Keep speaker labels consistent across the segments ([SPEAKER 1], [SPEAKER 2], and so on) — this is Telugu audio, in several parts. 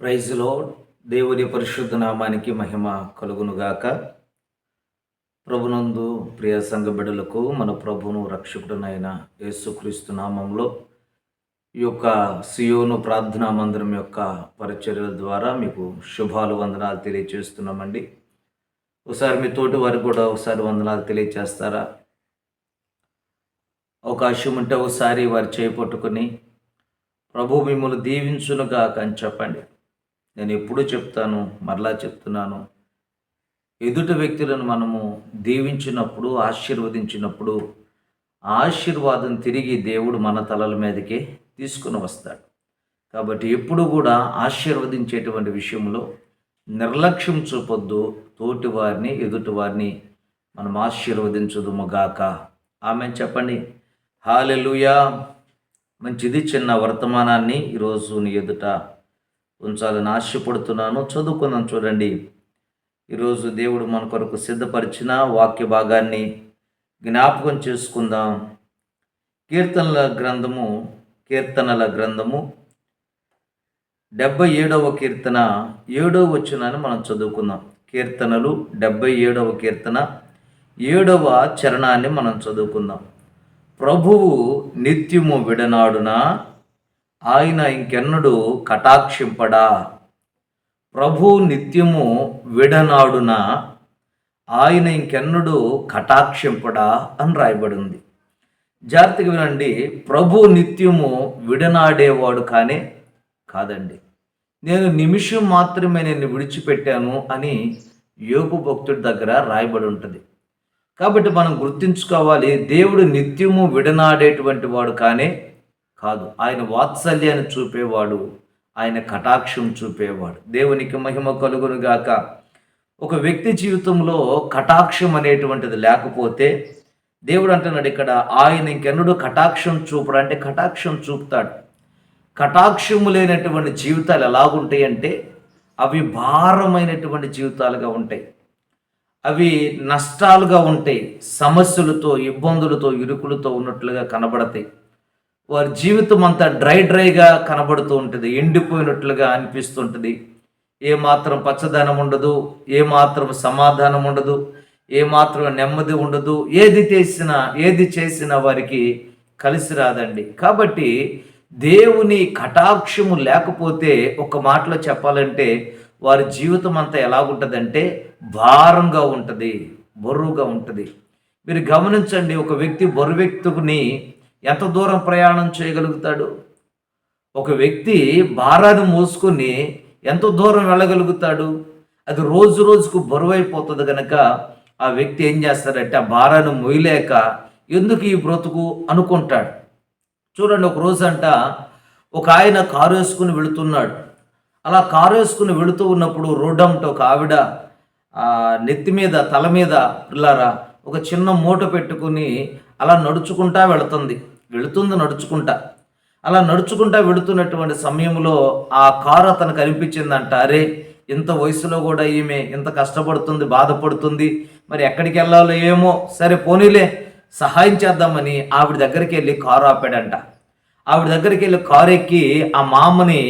[SPEAKER 1] Praise lord. దేవుని పరిశుద్ధ నామానికి మహిమ కలుగునుగాక. ప్రభునందు ప్రియ సంఘ బిడ్డలకు మన ప్రభును రక్షకుడునైన యేసుక్రీస్తు నామంలో ఈ యొక్క సియోను ప్రార్థనా మందిరం యొక్క పరిచర్యల ద్వారా మీకు శుభాలు వందనాలు తెలియజేస్తున్నామండి. ఒకసారి మీ తోటి వారికి కూడా ఒకసారి వందనాలు తెలియజేస్తారా? అవకాశం ఉంటే ఒకసారి వారు చేపట్టుకుని ప్రభు మిమ్మల్ని దీవించునుగాక అని చెప్పండి. నేను ఎప్పుడూ చెప్తాను, మరలా చెప్తున్నాను, ఎదుటి వ్యక్తులను మనము దీవించినప్పుడు, ఆశీర్వదించినప్పుడు ఆశీర్వాదం తిరిగి దేవుడు మన తలల మీదకి తీసుకుని వస్తాడు. కాబట్టి ఎప్పుడు కూడా ఆశీర్వదించేటువంటి విషయంలో నిర్లక్ష్యం చూపొద్దు. తోటి వారిని, ఎదుటి వారిని మనం ఆశీర్వదించుదుముగాక. ఆమె చెప్పండి. హల్లెలూయా. మంచిది. చిన్న వర్తమానాన్ని ఈరోజు నీ ఎదుట ఉంచాలని ఆశపడుతున్నాను. చదువుకుందాం. చూడండి, ఈరోజు దేవుడు మన కొరకు సిద్ధపరిచిన వాక్య భాగాన్ని జ్ఞాపకం చేసుకుందాం. కీర్తనల గ్రంథము 77వ కీర్తన 7వ వచనాన్ని మనం చదువుకుందాం. కీర్తనలు 77వ కీర్తన 7వ చరణాన్ని మనం చదువుకుందాం. ప్రభువు నిత్యము విడనాడునా, ఆయన ఇంకెన్నడూ కటాక్షింపడా. ప్రభు నిత్యము విడనాడున, ఆయన ఇంకెన్నడూ కటాక్షింపడా అని రాయబడింది. జాగ్రత్తగా వినండి. ప్రభు నిత్యము విడనాడేవాడు కాదండి. నేను నిమిషం మాత్రమే నేను విడిచిపెట్టాను అని యోబు భక్తుడి దగ్గర రాయబడి ఉంటుంది. కాబట్టి మనం గుర్తుంచుకోవాలి, దేవుడు నిత్యము విడనాడేటువంటి వాడు కాదు. ఆయన వాత్సల్యాన్ని చూపేవాడు, ఆయన కటాక్షం చూపేవాడు. దేవునికి మహిమ కలుగును గాక. ఒక వ్యక్తి జీవితంలో కటాక్షం అనేటువంటిది లేకపోతే దేవుడు అంటున్నాడు ఇక్కడ, ఆయన ఇంకెన్నడూ కటాక్షం చూపడు. అంటే కటాక్షం చూపుతాడు. కటాక్షము లేనటువంటి జీవితాలు ఎలాగుంటాయి అంటే అవి భారమైనటువంటి జీవితాలుగా ఉంటాయి. అవి నష్టాలుగా ఉంటాయి. సమస్యలతో, ఇబ్బందులతో, ఇరుకులతో ఉన్నట్లుగా కనబడతాయి. వారి జీవితం అంతా డ్రైగా కనబడుతూ ఉంటుంది. ఎండిపోయినట్లుగా అనిపిస్తుంటుంది. ఏమాత్రం పచ్చదనం ఉండదు, ఏమాత్రం సమాధానం ఉండదు, ఏమాత్రం నెమ్మది ఉండదు. ఏది చేసినా వారికి కలిసి రాదండి. కాబట్టి దేవుని కటాక్షము లేకపోతే ఒక మాటలో చెప్పాలంటే వారి జీవితం అంతా ఎలాగుంటుందంటే భారంగా ఉంటుంది, బరువుగా ఉంటుంది. మీరు గమనించండి, ఒక వ్యక్తి బరువు వ్యక్తిని ఎంత దూరం ప్రయాణం చేయగలుగుతాడు? ఒక వ్యక్తి భారాన్ని మోసుకొని ఎంత దూరం వెళ్ళగలుగుతాడు? అది రోజు రోజుకు బరువు అయిపోతుంది కనుక ఆ వ్యక్తి ఏం చేస్తాడంటే ఆ భారాన్ని మోయలేక ఎందుకు ఈ బ్రతుకు అనుకుంటాడు. చూడండి, ఒక రోజంట ఒక ఆయన కారు వేసుకుని వెళుతున్నాడు. అలా కారు వేసుకుని వెళుతూ ఉన్నప్పుడు రోడ్డంట ఒక ఆవిడ నెత్తి మీద, తల మీద పిల్లారా ఒక చిన్న మూట పెట్టుకుని అలా నడుచుకుంటా వెళుతుంది నడుచుకుంటా. అలా నడుచుకుంటా వెళుతున్నటువంటి సమయంలో ఆ కారు అతనికి అనిపించిందంట, అరే ఇంత వయసులో కూడా ఈమె ఇంత కష్టపడుతుంది, బాధపడుతుంది, మరి ఎక్కడికి వెళ్ళాలో ఏమో, సరే పోనీలే సహాయం చేద్దామని ఆవిడ దగ్గరికి వెళ్ళి కారు ఆపాడంట. ఆవిడ దగ్గరికి వెళ్ళి కారు ఎక్కి ఆ మామని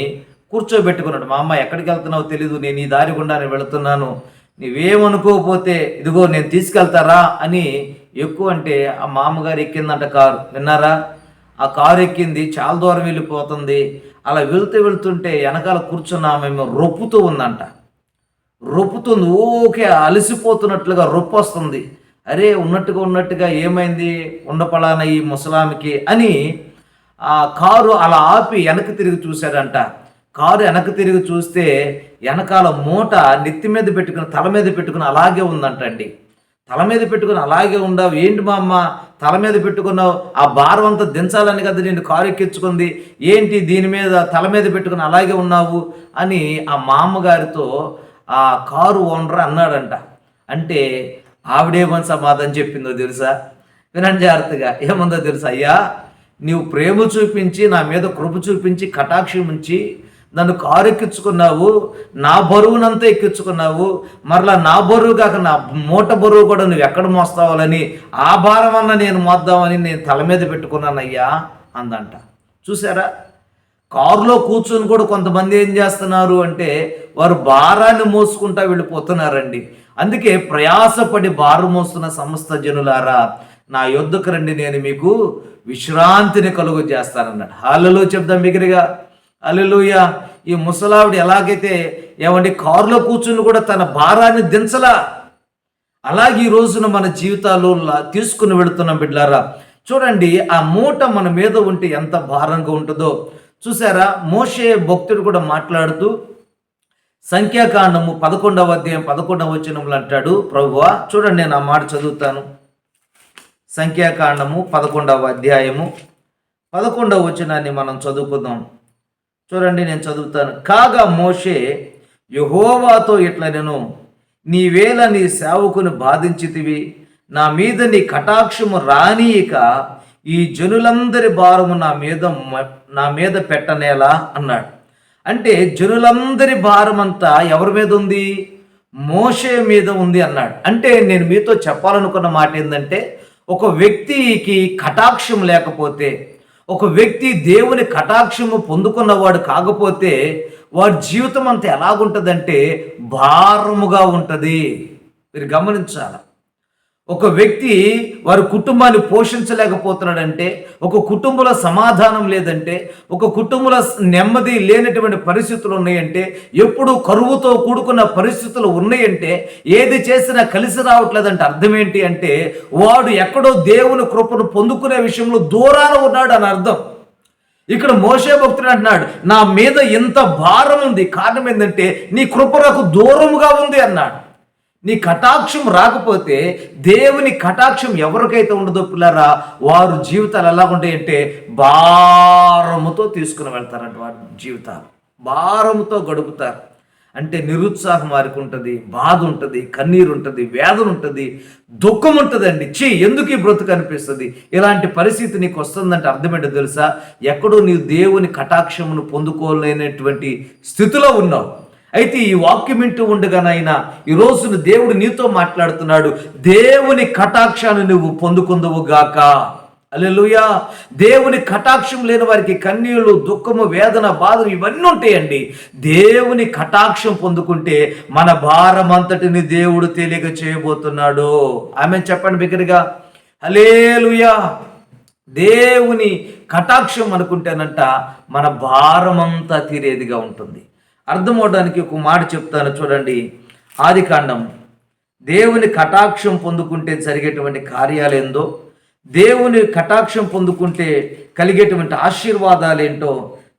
[SPEAKER 1] కూర్చోబెట్టుకున్నాడు. మా అమ్మ ఎక్కడికి వెళ్తున్నావో తెలీదు, నేను ఈ దారి గుండా వెళుతున్నాను, నీవేమనుకోకపోతే ఇదిగో నేను తీసుకెళ్తారా అని ఎక్కువ అంటే ఆ మామగారు ఎక్కిందంట కారు. విన్నారా? ఆ కారు ఎక్కింది, చాలా దూరం వెళ్ళిపోతుంది. అలా వెళ్తుంటే వెనకాల కూర్చున్న ఆమె రొప్పుతూ ఉందంట. రొప్పుతుంది, ఓకే అలసిపోతున్నట్లుగా రొప్పు వస్తుంది. అరే ఉన్నట్టుగా ఏమైంది ఉండపలాన ఈ ముసలామికి అని ఆ కారు అలా ఆపి వెనక్కి తిరిగి చూశాడంట. కారు వెనక్కి తిరిగి చూస్తే వెనకాల మూట నెత్తి మీద పెట్టుకుని, తల మీద పెట్టుకుని అలాగే ఉందంటండి. తల మీద పెట్టుకుని అలాగే ఉండవు. ఏంటి మా అమ్మ తల మీద పెట్టుకున్నావు? ఆ భారం అంతా దించాలని కదా నేను కారు ఎక్కించుకుంది, ఏంటి దీని మీద తల మీద పెట్టుకుని అలాగే ఉన్నావు అని ఆ మా అమ్మగారితో ఆ కారు ఓనర్ అన్నాడంట. అంటే ఆవిడేమని సమాధానం చెప్పిందో తెలుసా? వినండి జాగ్రత్తగా. ఏముందో తెలుసా? అయ్యా, నీవు ప్రేమ చూపించి, నా మీద కృప చూపించి, కటాక్షం ఉంచి నన్ను కారు ఎక్కించుకున్నావు, నా బరువునంతా ఎక్కించుకున్నావు, మరలా నా బరువు కాక నా మూట బరువు కూడా నువ్వు ఎక్కడ మోస్తావాలని ఆ భారం అన్న నేను మోద్దామని నేను తల మీద పెట్టుకున్నానయ్యా అందంట. చూసారా? కారులో కూర్చొని కూడా కొంతమంది ఏం చేస్తున్నారు అంటే వారు భారాన్ని మోసుకుంటా వెళ్ళిపోతున్నారండి. అందుకే ప్రయాసపడి భారం మోస్తున్న సమస్త జనులారా నా యొద్దకు రండి, నేను మీకు విశ్రాంతిని కలుగు చేస్తానన్నాడు. హల్లెలూయా చెప్దాం బిగ్గరగా, హల్లెలూయా. ఈ ముసలావిడ ఎలాగైతే ఏమండి కారులో కూర్చుని కూడా తన భారాన్ని దించలా, అలాగే ఈ రోజున మన జీవితాలు తీసుకుని వెళుతున్నాం బిడ్డలారా. చూడండి, ఆ మూట మన మీద ఉంటే ఎంత భారంగా ఉంటుందో చూసారా. మోషే భక్తుడు కూడా మాట్లాడుతూ సంఖ్యాకాండము 11వ అధ్యాయం 11వ వచనంలో అంటాడు, ప్రభువా చూడండి నేను ఆ మాట చదువుతాను. సంఖ్యాకాండము 11వ అధ్యాయము 11వ వచనాన్ని మనం చదువుకుందాం. చూడండి నేను చదువుతాను. కాగా మోషే యెహోవాతో ఇట్లా నేను, నీవేళ నీ సేవకుని బాధించితివి, నా మీద నీ కటాక్షము రానియక ఈ జనులందరి భారము నా మీద పెట్టనేలా అన్నాడు. అంటే జనులందరి భారం అంతా ఎవరి మీద ఉంది? మోషే మీద ఉంది అన్నాడు. అంటే నేను మీతో చెప్పాలనుకున్న మాట ఏంటంటే, ఒక వ్యక్తికి కటాక్షం లేకపోతే, ఒక వ్యక్తి దేవుని కటాక్షము పొందుకున్నవాడు కాకపోతే వాడి జీవితం అంతా ఎలాగుంటుందంటే భారముగా ఉంటుంది. మీరు గమనించాలి. ఒక వ్యక్తి వారి కుటుంబాన్ని పోషించలేకపోతున్నాడంటే, ఒక కుటుంబంలో సమాధానం లేదంటే, ఒక కుటుంబంలో నెమ్మది లేనటువంటి పరిస్థితులు ఉన్నాయంటే, ఎప్పుడు కరువుతో కూడుకున్న పరిస్థితులు ఉన్నాయంటే, ఏది చేసినా కలిసి రావట్లేదంటే అర్థం ఏంటి అంటే వాడు ఎక్కడో దేవుని కృపను పొందుకునే విషయంలో దూరాన ఉన్నాడు అని అర్థం. ఇక్కడ మోషే భక్తుడు అంటున్నాడు, నా మీద ఎంత భారం ఉంది, కారణం ఏంటంటే నీ కృప నాకు దూరముగా ఉంది అన్నాడు. నీ కటాక్షం రాకపోతే, దేవుని కటాక్షం ఎవరికైతే ఉండదో పిల్లరా, వారు జీవితాలు ఎలా ఉంటాయంటే భారముతో తీసుకుని వెళ్తారంట. వారి జీవితాలు భారముతో గడుపుతారు. అంటే నిరుత్సాహం వారికి ఉంటుంది, బాధ ఉంటుంది, కన్నీరు ఉంటుంది, వేదన ఉంటుంది, దుఃఖం ఉంటుందండి. ఎందుకు ఈ బ్రతుకు అనిపిస్తుంది? ఇలాంటి పరిస్థితి నీకు వస్తుందంటే అర్థమేంటో తెలుసా? ఎక్కడో నీవు దేవుని కటాక్షమును పొందుకోలేనటువంటి స్థితిలో ఉన్నావు. అయితే ఈ వాక్యం వింటూ ఉండగానైనా ఈ రోజున దేవుడు నీతో మాట్లాడుతున్నాడు, దేవుని కటాక్షాన్ని నువ్వు పొందుకుందువు గాక. హల్లెలూయా. దేవుని కటాక్షం లేని వారికి కన్నీళ్లు, దుఃఖము, వేదన, బాధలు ఇవన్నీ ఉంటాయండి. దేవుని కటాక్షం పొందుకుంటే మన భారం అంతటిని దేవుడు తేలిక చేయబోతున్నాడు. ఆమె చెప్పండి బిగ్గరగా, హల్లెలూయా. దేవుని కటాక్షం అనుకుంటేనంట మన భారం అంతా తీరేదిగా ఉంటుంది. అర్థమవడానికి ఒక మాట చెప్తాను చూడండి. ఆదికాండం, దేవుని కటాక్షం పొందుకుంటే జరిగేటువంటి కార్యాలేందో, దేవుని కటాక్షం పొందుకుంటే కలిగేటువంటి ఆశీర్వాదాలు ఏంటో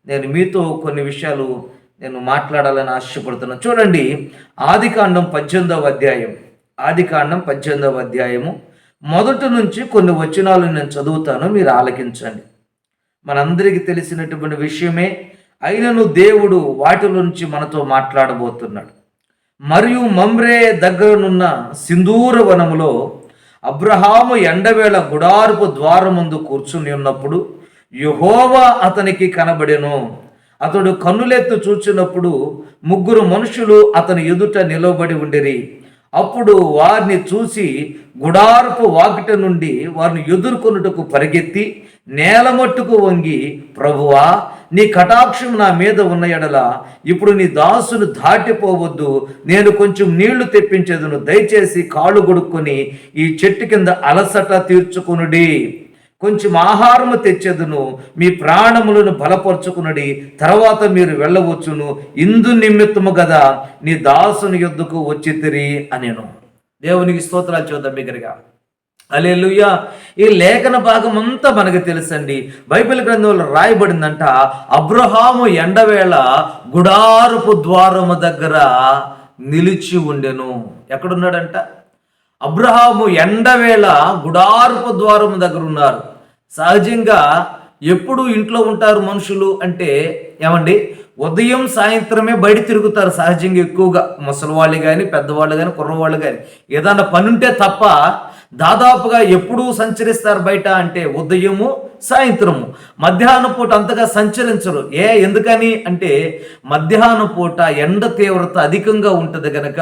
[SPEAKER 1] నేను మీతో కొన్ని విషయాలు నేను మాట్లాడాలని ఆశపడుతున్నాను. చూడండి, ఆదికాండం 18వ అధ్యాయం, ఆదికాండం 18వ అధ్యాయము మొదటి నుంచి కొన్ని వచనాలు నేను చదువుతాను, మీరు ఆలకించండి. మనందరికీ తెలిసినటువంటి విషయమే అయినను దేవుడు వాటిలో నుంచి మనతో మాట్లాడబోతున్నాడు. మరియు మమ్రే దగ్గరనున్న సింధూర వనములో అబ్రహాము ఎండవేళ గుడారపు ద్వారముందు కూర్చుని ఉన్నప్పుడు యెహోవా అతనికి కనబడెను. అతడు కన్నులెత్తు చూచినప్పుడు 3 మనుషులు అతని ఎదుట నిలబడి ఉండిరి. అప్పుడు వారిని చూసి గుడారపు వాకిట నుండి వారిని ఎదుర్కొనుటకు పరిగెత్తి నేలమట్టుకు వంగి, ప్రభువా నీ కటాక్షం నా మీద ఉన్న ఎడల ఇప్పుడు నీ దాసును దాటిపోవద్దు, నేను కొంచెం నీళ్లు తెప్పించేదును, దయచేసి కాళ్ళు గొడుక్కొని ఈ చెట్టు కింద అలసట తీర్చుకునుడి, కొంచెం ఆహారము తెచ్చేదును, మీ ప్రాణములను బలపరుచుకునుడి, తర్వాత మీరు వెళ్ళవచ్చును, ఇందు నిమిత్తము కదా నీ దాసుని యొద్దకు వచ్చితిరి అనెను. దేవునికి స్తోత్రాలు చూద్దాం బిగ్గరగా, హల్లెలూయా. ఈ లేఖన భాగం అంతా మనకు తెలుసండి. బైబిల్ గ్రంథంలో రాయబడిందంట, అబ్రహాము ఎండవేళ గుడారపు ద్వారము దగ్గర నిలిచి ఉండెను. ఎక్కడున్నాడంట? అబ్రహాము ఎండవేళ గుడారపు ద్వారము దగ్గర ఉన్నారు. సహజంగా ఎప్పుడు ఇంట్లో ఉంటారు మనుషులు అంటే ఏమండి, ఉదయం సాయంత్రమే బయట తిరుగుతారు సహజంగా. ఎక్కువగా ముసలివాళ్ళు కానీ, పెద్దవాళ్ళు కానీ, కుర్రవాళ్ళు కానీ ఏదైనా పని ఉంటే తప్ప దాదాపుగా ఎప్పుడు సంచరిస్తారు బయట అంటే ఉదయము సాయంత్రము. మధ్యాహ్నం పూట అంతగా సంచరించరు. ఎందుకని అంటే మధ్యాహ్నం పూట ఎండ తీవ్రత అధికంగా ఉంటుంది కనుక,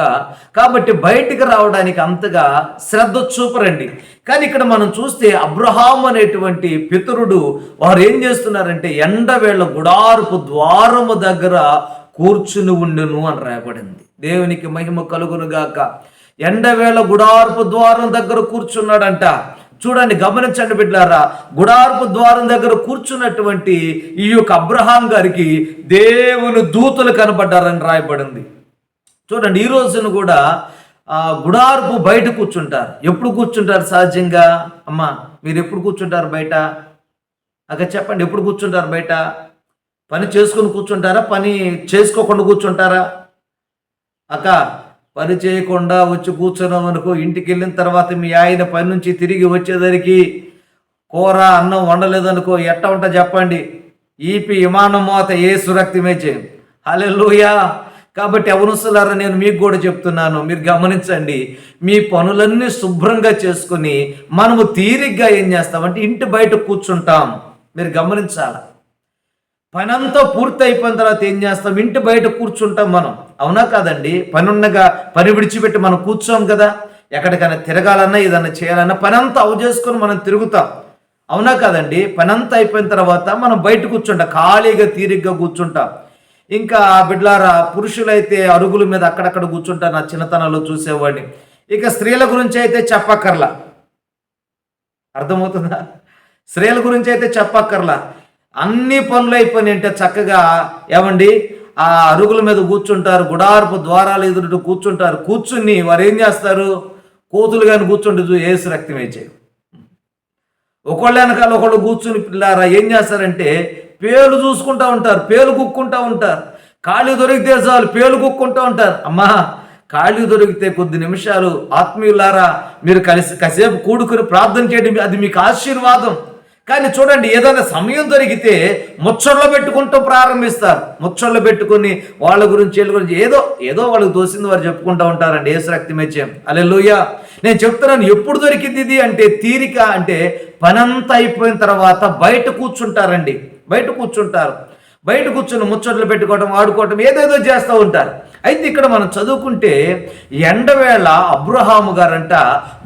[SPEAKER 1] కాబట్టి బయటికి రావడానికి అంతగా శ్రద్ధ చూపరండి. కానీ ఇక్కడ మనం చూస్తే అబ్రహాం అనేటువంటి పితరుడు వారు ఏం చేస్తున్నారంటే ఎండవేళ గుడారపు ద్వారము దగ్గర కూర్చుని ఉండును అని రాయబడింది. దేవునికి మహిమ కలుగునుగాక. ఎండవేళ గుడారపు ద్వారం దగ్గర కూర్చున్నాడంట. చూడండి, గమనించండి బిడ్డలారా, గుడారపు ద్వారం దగ్గర కూర్చున్నటువంటి ఈ యొక్క అబ్రహాం గారికి దేవుని దూతలు కనబడ్డారని రాయబడింది. చూడండి, ఈ రోజున కూడా గుడారపు బయట కూర్చుంటారు. ఎప్పుడు కూర్చుంటారు సహజంగా? అమ్మా, మీరు ఎప్పుడు కూర్చుంటారు బయట? చెప్పండి, ఎప్పుడు కూర్చుంటారు బయట? పని చేసుకుని కూర్చుంటారా? పని చేసుకోకుండా కూర్చుంటారా? పని చేయకుండా వచ్చి కూర్చున్నాం అనుకో, ఇంటికి వెళ్ళిన తర్వాత మీ ఆయన పని నుంచి తిరిగి వచ్చేసరికి కూర అన్నం వండలేదనుకో, ఎట్ట ఉంటా చెప్పండి? ఈపి విమానం మోత యేసు రక్తమే చేయం. హల్లెలూయా. కాబట్టి అవనుసులారా, నేను మీకు కూడా చెప్తున్నాను, మీరు గమనించండి. మీ పనులన్నీ శుభ్రంగా చేసుకుని మనము తీరిగ్గా ఏం చేస్తామంటే ఇంటి బయట కూర్చుంటాం. మీరు గమనించాలి. పని అంతా పూర్తి అయిపోయిన తర్వాత ఏం చేస్తాం? ఇంటి బయట కూర్చుంటాం మనం. అవునా కాదండి? పని విడిచిపెట్టి మనం కూర్చోం కదా. ఎక్కడికైనా తిరగాలన్నా ఏదన్నా చేయాలన్నా పని అంతా చేసుకొని మనం తిరుగుతాం. అవునా కాదండి? పని అంతా అయిపోయిన తర్వాత మనం బయట కూర్చుంటాం, ఖాళీగా తీరిగ్గా కూర్చుంటాం. ఇంకా బిడ్లారా, పురుషులైతే అరుగుల మీద అక్కడక్కడ కూర్చుంటారు, నా చిన్నతనంలో చూసేవాడిని. ఇక స్త్రీల గురించి అయితే చెప్పక్కర్లా. అర్థమవుతుందా? స్త్రీల గురించి అయితే చెప్పక్కర్లా. అన్ని పనులు అయిపోయినాయంటే చక్కగా ఏమండి ఆ అరుగుల మీద కూర్చుంటారు, గుడారపు ద్వారాలు ఎదురు కూర్చుంటారు. కూర్చుని వారు ఏం చేస్తారు? కోతులు కానీ కూర్చుంటే యేసు రక్తం వేచేయి. ఒకళ్ళ వెనకాల ఒకళ్ళు కూర్చుని పిల్లారా ఏం చేస్తారంటే పేలు చూసుకుంటూ ఉంటారు, పేలు కుక్కుంటూ ఉంటారు. ఖాళీ దొరికితే చాలు పేలు కుక్కుంటూ ఉంటారు. అమ్మా, ఖాళీ దొరికితే కొద్ది నిమిషాలు ఆత్మీయులారా మీరు కాసేపు కూడుకుని ప్రార్థన చేయడం అది మీకు ఆశీర్వాదం. కానీ చూడండి, ఏదైనా సమయం దొరికితే ముచ్చట్లో పెట్టుకుంటూ ప్రారంభిస్తారు. ముచ్చట్లో పెట్టుకుని వాళ్ళ గురించి ఏదో వాళ్ళకి దోసింది వారు చెప్పుకుంటూ ఉంటారండి. యేసు రక్తమే చేయం. హల్లెలూయా. నేను చెప్తున్నాను, ఎప్పుడు దొరికింది ఇది అంటే తీరిక అంటే పనంతా అయిపోయిన తర్వాత బయట కూర్చుంటారండి. బయట కూర్చుని ముచ్చట్లు పెట్టుకోవడం, ఆడుకోవటం, ఏదేదో చేస్తూ ఉంటారు. అయితే ఇక్కడ మనం చదువుకుంటే ఎండవేళ అబ్రహాము గారంట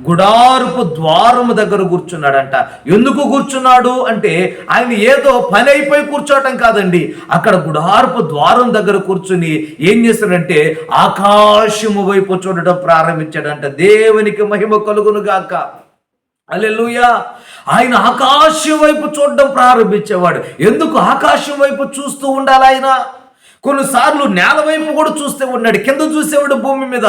[SPEAKER 1] గుడారపు ద్వారము దగ్గర కూర్చున్నాడంట. ఎందుకు కూర్చున్నాడు అంటే ఆయన ఏదో పని అయిపోయి కూర్చోవటం కాదండి. అక్కడ గుడారపు ద్వారం దగ్గర కూర్చుని ఏం చేస్తాడంటే ఆకాశము వైపు చూడటం ప్రారంభించాడంట. దేవునికి మహిమ కలుగును గాక. హల్లెలూయా. ఆయన ఆకాశం వైపు చూడడం ప్రారంభించేవాడు. ఎందుకు ఆకాశం వైపు చూస్తూ ఉండాలి ఆయన? కొన్నిసార్లు నేల వైపు కూడా చూస్తూ ఉన్నాడు, కింద చూసేవాడు భూమి మీద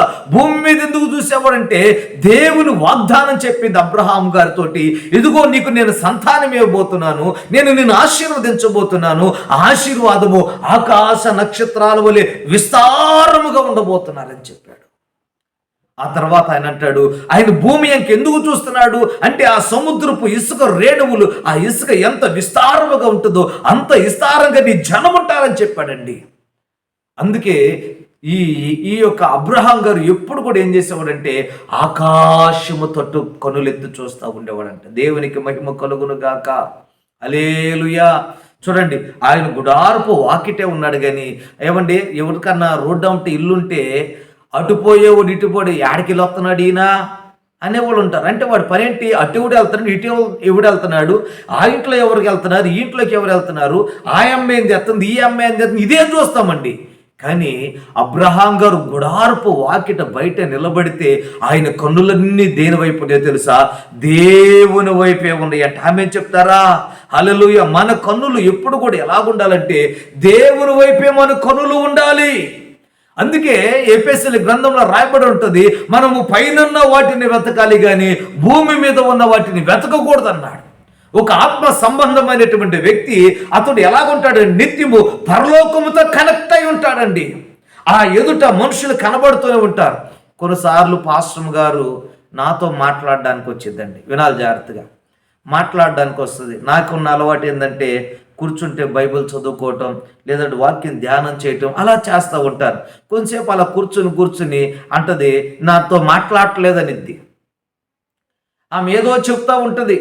[SPEAKER 1] ఎందుకు చూసేవాడంటే దేవుని వాగ్దానం చెప్పింది అబ్రహాం గారితో, ఇదిగో నీకు నేను సంతానం ఇవ్వబోతున్నాను, నేను నిన్ను ఆశీర్వదించబోతున్నాను, ఆశీర్వాదము ఆకాశ నక్షత్రాల వలె విస్తారముగా ఉండబోతున్నారని చెప్పాడు. ఆ తర్వాత ఆయన అంటాడు, ఆయన భూమి ఎందుకు చూస్తున్నాడు అంటే ఆ సముద్రపు ఇసుక రేణువులు, ఆ ఇసుక ఎంత విస్తారముగా ఉంటుందో అంత విస్తారంగా నీ జనం ఉంటారని చెప్పాడండి. అందుకే ఈ యొక్క అబ్రహాం గారు ఎప్పుడు కూడా ఏం చేసేవాడంటే ఆకాశము తట్టు కనులెత్తి చూస్తూ ఉండేవాడంట. దేవునికి మహిమ కలుగును గాక. హల్లెలూయా. చూడండి, ఆయన గుడారపు వాకిటే ఉన్నాడు. కానీ ఏమండి, ఎవరికన్నా రోడ్డు ఉంటే ఇల్లుంటే అటుపోయేవాడు ఇటుపోడు యాడికి వస్తున్నాడు ఈయన అనేవాళ్ళు ఉంటారు. అంటే వాడు పని ఏంటి? అటు ఎవడు వెళ్తున్నాడు, ఇటు ఎవడు వెళ్తున్నాడు, ఆ ఇంట్లో ఎవరికి వెళ్తున్నారు, ఈ ఇంట్లోకి ఎవరు వెళ్తున్నారు, ఆ అమ్మాయి ఏం చేస్తుంది, ఈ అమ్మాయి ఏం చేస్తుంది, ఇదేం చూస్తామండి. కానీ అబ్రహాం గారు గుడారపు వాకిట బయట నిలబడితే ఆయన కన్నులన్నీ దేని వైపునే తెలుసా? దేవుని వైపే ఉన్నాయంట. ఆమె చెప్తారా? హల్లెలూయా. మన కన్నులు ఎప్పుడు కూడా ఎలాగుండాలంటే దేవుని వైపే మన కన్నులు ఉండాలి. అందుకే ఎఫెసీయుల గ్రంథంలో రాయబడి ఉంటుంది, మనము పైనున్న వాటిని వెతకాలి కానీ భూమి మీద ఉన్న వాటిని వెతకకూడదు అన్నాడు. ఒక ఆత్మ సంబంధమైనటువంటి వ్యక్తి అతడు ఎలాగుంటాడు? నిత్యము పరలోకముతో కనెక్ట్ అయి ఉంటాడండి. ఆ ఎదుట మనుషులు కనబడుతూనే ఉంటారు. కొన్నిసార్లు పాస్టర్ గారు నాతో మాట్లాడడానికి వచ్చిందండి. వినాలి జాగ్రత్తగా. మాట్లాడడానికి వస్తుంది. నాకున్న అలవాటు ఏంటంటే కూర్చుంటే బైబిల్ చదువుకోవటం, లేదంటే వాక్యం ధ్యానం చేయటం, అలా చేస్తూ ఉంటారు. కొంచెంసేపు అలా కూర్చుని అంటది నాతో మాట్లాడలేదనిద్ది. ఆమె ఏదో చెప్తా ఉంటుంది,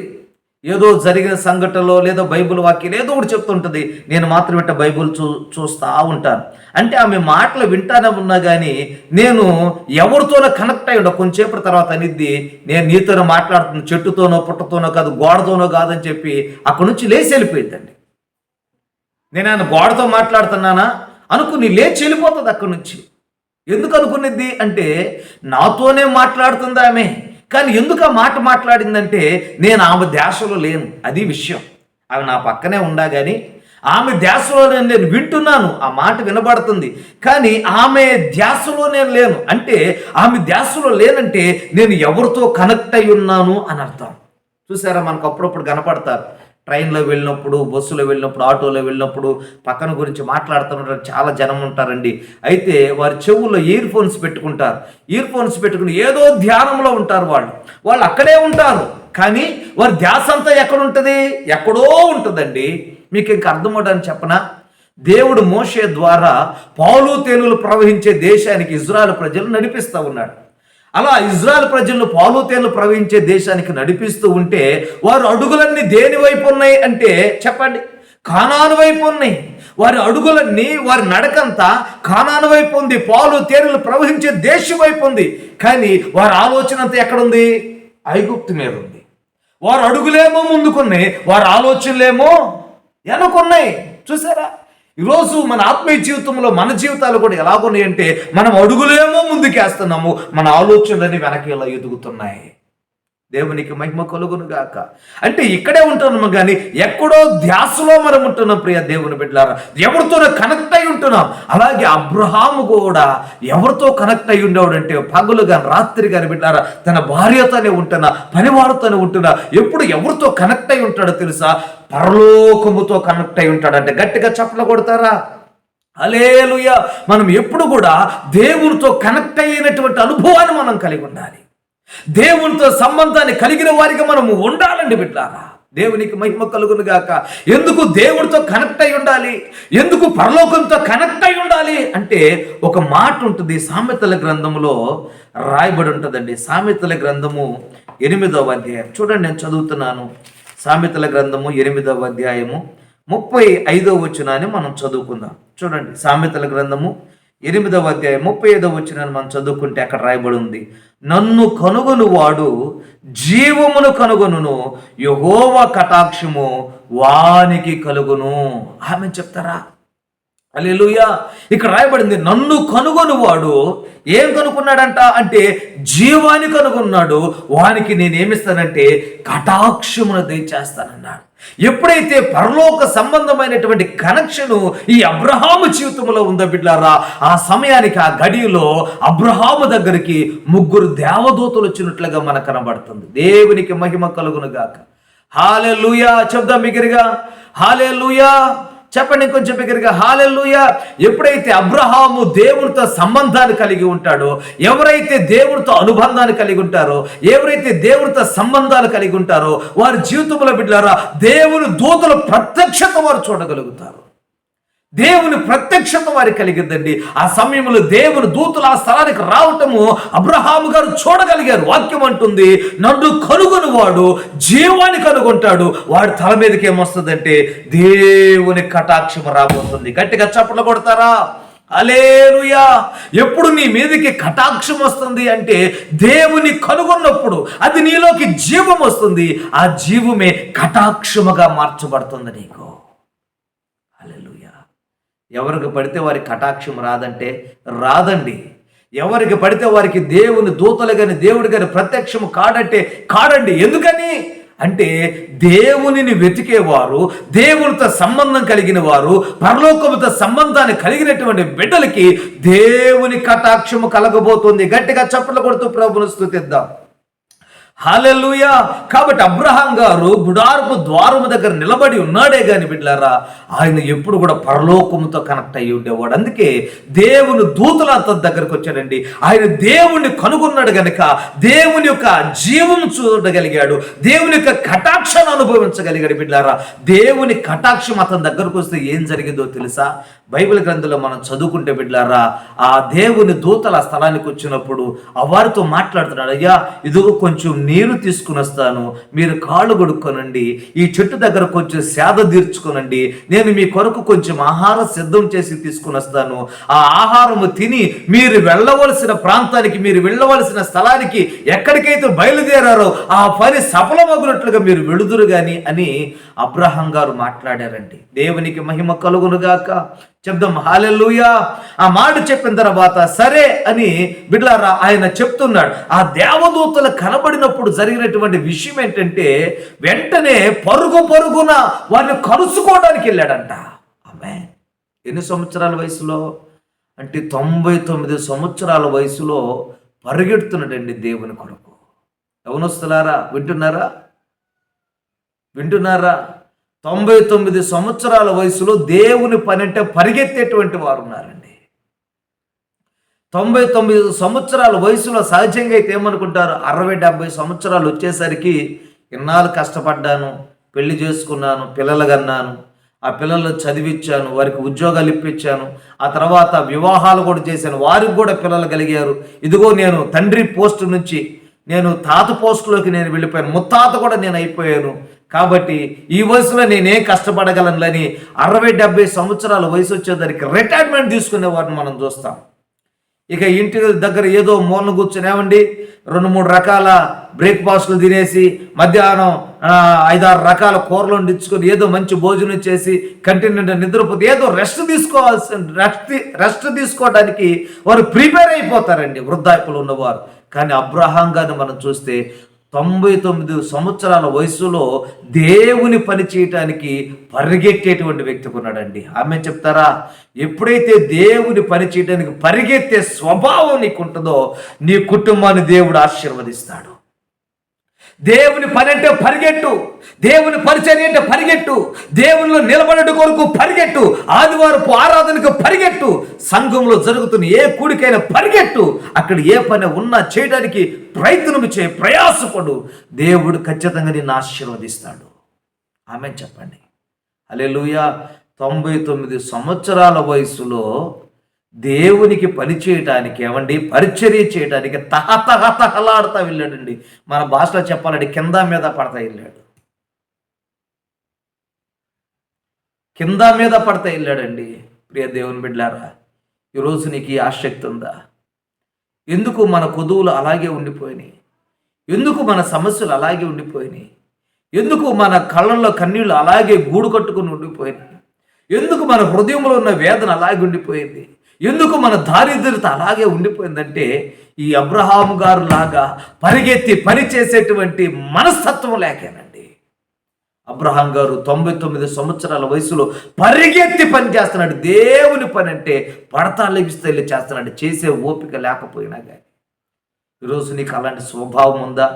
[SPEAKER 1] ఏదో జరిగిన సంఘటనలో లేదా బైబిల్ వాక్యం ఏదో ఒకటి చెప్తుంటుంది. నేను మాత్రం ఇట్ట బైబిల్ చూస్తూ ఉంటాను. అంటే ఆమె మాటలు వింటానే ఉన్నా కానీ నేను ఎవరితోనో కనెక్ట్ అయ్యి ఉండ. కొంచెంసేపటి తర్వాత అనిద్ది, నేను నీతోనో మాట్లాడుతున్న, చెట్టుతోనో పుట్టతోనో కాదు, గోడతోనో కాదని చెప్పి అక్కడి నుంచి లేచి వెళ్ళిపోయిందండి. నేను ఆయన గోడతో మాట్లాడుతున్నానా అనుకుని లేచి వెళ్ళిపోతుంది అక్కడి నుంచి. ఎందుకు అనుకునేది అంటే నాతోనే మాట్లాడుతుంది ఆమె, కానీ ఎందుకు ఆ మాట మాట్లాడిందంటే నేను ఆమె ధ్యాసలో లేను. అది విషయం. ఆమె నా పక్కనే ఉండా కానీ ఆమె ధ్యాసలో నేను వింటున్నాను, ఆ మాట వినబడుతుంది, కానీ ఆమె ధ్యాసలో నేను లేను. అంటే ఆమె ధ్యాసలో లేనంటే నేను ఎవరితో కనెక్ట్ అయి ఉన్నాను అని అర్థం. చూసారా, మనకు అప్పుడప్పుడు కనపడతారు. ట్రైన్లో వెళ్ళినప్పుడు, బస్సులో వెళ్ళినప్పుడు, ఆటోలో వెళ్ళినప్పుడు పక్కన గురించి మాట్లాడుతున్నారు, చాలా జనం ఉంటారండి. అయితే వారి చెవుల్లో ఇయర్ ఫోన్స్ పెట్టుకుంటారు. ఇయర్ ఫోన్స్ పెట్టుకుని ఏదో ధ్యానంలో ఉంటారు. వాళ్ళు అక్కడే ఉంటారు, కానీ వారి ధ్యాస అంతా ఎక్కడ ఉంటుంది? ఎక్కడో ఉంటుందండి. మీకు ఇంక అర్థమవడానికి చెప్పనా? దేవుడు మోషే ద్వారా పాలు తేనెలు ప్రవహించే దేశానికి ఇజ్రాయెల్ ప్రజలు నడిపిస్తూ ఉన్నాడు. అలా ఇజ్రాయెల్ ప్రజలను పాలు తేనెలు ప్రవహించే దేశానికి నడిపిస్తూ ఉంటే వారు అడుగులన్నీ దేని వైపు ఉన్నాయి అంటే చెప్పండి, కానాను వైపు ఉన్నాయి. వారి అడుగులన్నీ, వారి నడకంతా కానాను వైపు ఉంది, పాలు తేనెలు ప్రవహించే దేశం వైపు ఉంది. కానీ వారి ఆలోచన అంతా ఎక్కడుంది? ఐగుప్తు మీద ఉంది. వారు అడుగులేమో ముందుకున్నాయి, వారి ఆలోచనలేమో వెనకున్నాయి. చూసారా, ఈరోజు మన ఆత్మీయ జీవితంలో మన జీవితాలు కూడా ఎలాగున్నాయంటే మనం అడుగులేమో ముందుకేస్తున్నాము, మన ఆలోచనలన్నీ వెనక్కి ఇలా ఎదుగుతున్నాయి. దేవునికి మహిమ కలుగును గాక. అంటే ఇక్కడే ఉంటున్నాము కానీ ఎక్కడో ధ్యాసలో మనం ఉంటున్నాం. ప్రియ దేవుని బిడ్డలారా, ఎవరితోనో కనెక్ట్ అయి ఉంటున్నాం. అలాగే అబ్రహాము కూడా ఎవరితో కనెక్ట్ అయి ఉండేవాడంటే పగులు కానీ రాత్రి కానీ బిడ్డారా తన భార్యతోనే ఉంటున్నా, పనివాడితోనే ఉంటున్నా. ఎప్పుడు ఎవరితో కనెక్ట్ అయి ఉంటాడో తెలుసా? పరలోకముతో కనెక్ట్ అయి ఉంటాడంటే గట్టిగా చప్పట్లు కొడతారా? హల్లెలూయా. మనం ఎప్పుడు కూడా దేవునితో కనెక్ట్ అయినటువంటి అనుభవాన్ని మనం కలిగి ఉండాలి. దేవునితో సంబంధాన్ని కలిగిన వారికి మనము ఉండాలండి బిడ్డారా. దేవునికి మహిమ కలుగును గాక. ఎందుకు దేవుడితో కనెక్ట్ అయి ఉండాలి? ఎందుకు పరలోకంతో కనెక్ట్ అయి ఉండాలి అంటే ఒక మాట ఉంటుంది, సామెతల గ్రంథములో రాయబడి ఉంటుందండి. సామెతల గ్రంథము 8వ అధ్యాయం చూడండి, నేను చదువుతున్నాను. సామెతల గ్రంథము 8వ అధ్యాయము 35వ వచనాన్ని మనం చదువుకుందాం. చూడండి, సామెతల గ్రంథము 8వ అధ్యాయం 35వ వచనాన్ని మనం చదువుకుంటే అక్కడ రాయబడి ఉంది, నన్ను కనుగొను వాడు జీవమును కనుగొనును, యెహోవా కటాక్షము వానికి కలుగును. ఆమె చెప్తారా? హల్లెలూయా. ఇక్కడ రాయబడింది, నన్ను కనుగొను వాడు ఏం కనుక్కున్నాడంట అంటే జీవాన్ని కనుగొన్నాడు, వానికి నేనేమిస్తానంటే కటాక్షమును దయచేస్తానన్నాడు. ఎప్పుడైతే పరలోక సంబంధమైనటువంటి కనెక్షను ఈ అబ్రహాము జీవితంలో ఉందో బిడ్డారా, ఆ సమయానికి ఆ గడియలో అబ్రహాము దగ్గరికి 3 దేవదూతలు వచ్చినట్లుగా మనకు కనబడుతుంది. దేవునికి మహిమ కలుగును గాక. హల్లెలూయా. చెప్దాం బిగ్గరగా, హల్లెలూయా. చెప్పండి కొంచెం బిగ్గరగా, హల్లెలూయా. ఎప్పుడైతే అబ్రహాము దేవునితో సంబంధాన్ని కలిగి ఉంటాడో, ఎవరైతే దేవునితో అనుబంధాన్ని కలిగి ఉంటారో, ఎవరైతే దేవునితో సంబంధాలు కలిగి ఉంటారో వారి జీవితంలో బిడ్డలారా దేవుని దూతల ప్రత్యక్షత వారు చూడగలుగుతారు. దేవుని ప్రత్యక్షత వారికి కలిగిందండి. ఆ సమయంలో దేవుని దూతలు ఆ స్థలానికి రావటము అబ్రహాము గారు చూడగలిగారు. వాక్యం అంటుంది, నన్ను కనుగొని వాడు జీవాన్ని కనుగొంటాడు, వాడి తల మీదకి ఏమొస్తుందంటే దేవుని కటాక్షం రాబోతుంది. గట్టిగా చప్పట్లు కొడతారా? హల్లెలూయా. ఎప్పుడు నీ మీదకి కటాక్షం వస్తుంది అంటే దేవుని కనుగొన్నప్పుడు అది నీలోకి జీవం వస్తుంది. ఆ జీవమే కటాక్షముగా మార్చబడుతుంది నీకు. ఎవరికి పడితే వారికి కటాక్షం రాదంటే రాదండి. ఎవరికి పడితే వారికి దేవుని దూతలు కానీ దేవుడు కానీ ప్రత్యక్షము కాడంటే కాడండి. ఎందుకని అంటే దేవునిని వెతికేవారు, దేవునితో సంబంధం కలిగిన వారు, పరలోకముతో సంబంధాన్ని కలిగినటువంటి బిడ్డలకి దేవుని కటాక్షము కలగబోతుంది. గట్టిగా చప్పట్లు కొడుతూ ప్రభువును స్తుతిద్దాం. హల్లెలూయా. కాబట్టి అబ్రహాం గారు గుడారపు ద్వారము దగ్గర నిలబడి ఉన్నాడే గాని బిడ్డలారా ఆయన ఎప్పుడు కూడా పరలోకముతో కనెక్ట్ అయ్యి ఉండేవాడు. అందుకే దేవుని దూతల దగ్గరకు వచ్చాడండి. ఆయన దేవుణ్ణి కనుగొన్నాడు గనుక దేవుని యొక్క జీవం చూడగలిగాడు, దేవుని యొక్క కటాక్షాన్ని అనుభవించగలిగాడు. బిడ్డలారా దేవుని కటాక్షం అతని దగ్గరకు వస్తే ఏం జరిగిందో తెలుసా? బైబిల్ గ్రంథంలో మనం చదువుకుంటే బిడ్డలారా ఆ దేవుని దూతల స్థలానికి వచ్చినప్పుడు ఆ వారితో మాట్లాడుతున్నాడు, అయ్యా ఇదిగో కొంచెం నీరు తీసుకుని వస్తాను, మీరు కాళ్ళు కొడుక్కొనండి, ఈ చెట్టు దగ్గర కొంచెం సేద తీర్చుకోనండి, నేను మీ కొరకు కొంచెం ఆహారం సిద్ధం చేసి తీసుకుని వస్తాను, ఆ ఆహారము తిని మీరు వెళ్ళవలసిన ప్రాంతానికి, మీరు వెళ్ళవలసిన స్థలానికి ఎక్కడికైతే బయలుదేరారో ఆ పని సఫలమగునట్లుగా మీరు వెళుదురు గాని అని అబ్రహాం గారు మాట్లాడారండి. దేవునికి మహిమ కలుగునుగాక. చెప్దాం హల్లెలూయా. ఆ మాట చెప్పిన తర్వాత సరే అని బిడ్డలారా ఆయన చెప్తున్నాడు. ఆ దేవదూతలు కనబడినప్పుడు జరిగినటువంటి విషయం ఏంటంటే, వెంటనే పరుగున వారిని కలుసుకోవడానికి వెళ్ళాడంట. ఆమె ఎన్ని సంవత్సరాల వయసులో అంటే 99 సంవత్సరాల వయసులో పరిగెడుతున్నాడండి దేవుని కొరకు. యవనస్తులారా వింటున్నారా? 99 సంవత్సరాల వయసులో దేవుని పని అంటే పరిగెత్తేటువంటి వారు ఉన్నారండి. 99 సంవత్సరాల వయసులో సహజంగా అయితే ఏమనుకుంటారు, 60-70 సంవత్సరాలు వచ్చేసరికి ఇన్నాళ్ళు కష్టపడ్డాను, పెళ్లి చేసుకున్నాను, పిల్లలు కన్నాను, ఆ పిల్లలు చదివించాను, వారికి ఉద్యోగాలు ఇప్పించాను, ఆ తర్వాత వివాహాలు కూడా చేశాను, వారికి కూడా పిల్లలు కలిగారు, ఇదిగో నేను తండ్రి పోస్టు నుంచి నేను తాత పోస్టులోకి నేను వెళ్ళిపోయాను, ముత్తాత కూడా నేను అయిపోయాను, కాబట్టి ఈ వయసులో నేనేం కష్టపడగలనులని 60-70 సంవత్సరాల వయసు వచ్చేదానికి రిటైర్మెంట్ తీసుకునే వారిని మనం చూస్తాం. ఇక ఇంటి దగ్గర ఏదో మూలన కూర్చొని ఏమండి 2-3 రకాల బ్రేక్ఫాస్ట్లు తినేసి, మధ్యాహ్నం 5-6 రకాల కూరలు వండించుకొని ఏదో మంచి భోజనం చేసి కంటిన్యూ నిద్రపోతే ఏదో రెస్ట్ తీసుకోవడానికి వారు ప్రిపేర్ అయిపోతారండి, వృద్ధాప్యలు ఉన్నవారు. కానీ అబ్రహాం గారిని మనం చూస్తే 99 సంవత్సరాల వయసులో దేవుని పని చేయటానికి పరిగెత్తేటువంటి వ్యక్తి ఉన్నాడండి. ఆమె చెప్తారా, ఎప్పుడైతే దేవుని పని చేయడానికి పరిగెత్తే స్వభావం నీకు ఉంటుందో నీ కుటుంబాన్ని దేవుడు ఆశీర్వదిస్తాడు. దేవుని పని అంటే పరిగెట్టు, దేవుని పరిచర్య అంటే పరిగెట్టు, దేవునిలో నిలబడట కొరకు పరిగెట్టు, ఆదివారపు ఆరాధనకు పరిగెట్టు, సంఘంలో జరుగుతున్న ఏ కూడికైనా పరిగెట్టు, అక్కడ ఏ పని ఉన్నా చేయడానికి ప్రయత్నం చేయి, ప్రయాసపడు, దేవుడు ఖచ్చితంగా నిన్ను ఆశీర్వదిస్తాడు. ఆమె చెప్పండి హల్లెలూయా. 99 సంవత్సరాల వయసులో దేవునికి పని చేయటానికి ఏమండి, పరిచర్య చేయటానికి తహతహతహలాడుతా వెళ్ళాడండి. మన భాషలో చెప్పాలంటే కింద మీద పడతా వెళ్ళాడు, కింద మీద పడతా వెళ్ళాడండి. ప్రియ దేవుని బిడ్డలారా, ఈరోజు నీకు ఈ ఆసక్తి ఉందా? ఎందుకు మన కొదువులు అలాగే ఉండిపోయినాయి? ఎందుకు మన సమస్యలు అలాగే ఉండిపోయినాయి? ఎందుకు మన కళ్ళల్లో కన్నీళ్ళు అలాగే గూడు కట్టుకుని ఉండిపోయినాయి? ఎందుకు మన హృదయంలో ఉన్న వేదన అలాగే ఉండిపోయింది? ఎందుకు మన దారిద్ర్యత అలాగే ఉండిపోయిందంటే, ఈ అబ్రహాము గారు లాగా పరిగెత్తి పని చేసేటువంటి మనస్తత్వం లేకేనండి. అబ్రహాం గారు 99 సంవత్సరాల వయసులో పరిగెత్తి పని చేస్తున్నాడు. దేవుని పని అంటే పడతా లెగిస్తే వెళ్ళి చేస్తున్నాడు, చేసే ఓపిక లేకపోయినా కానీ. ఈరోజు నీకు అలాంటి స్వభావం ఉందా?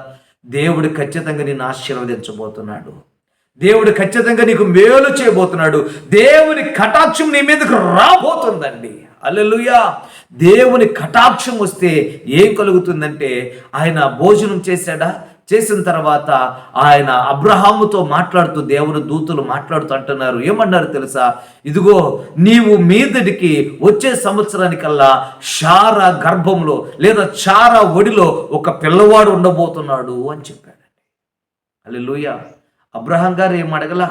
[SPEAKER 1] దేవుడు ఖచ్చితంగా నిన్ను ఆశీర్వదించబోతున్నాడు. దేవుడు ఖచ్చితంగా నీకు మేలు చేయబోతున్నాడు. దేవుని కటాక్షం నీ మీదకు రాబోతుందండి. హల్లెలూయా. దేవుని కటాక్షం వస్తే ఏం కలుగుతుందంటే, ఆయన భోజనం చేసిన తర్వాత ఆయన అబ్రహాముతో మాట్లాడుతూ, దేవుని దూతలు మాట్లాడుతూ అంటున్నారు, ఏమన్నారు తెలుసా? ఇదిగో నీవు మీదటికి వచ్చే సంవత్సరానికల్లా షారా గర్భంలో లేదా షారా ఒడిలో ఒక పిల్లవాడు ఉండబోతున్నాడు అని చెప్పాడు. హల్లెలూయా. అబ్రహాం గారు ఏం అడగలా,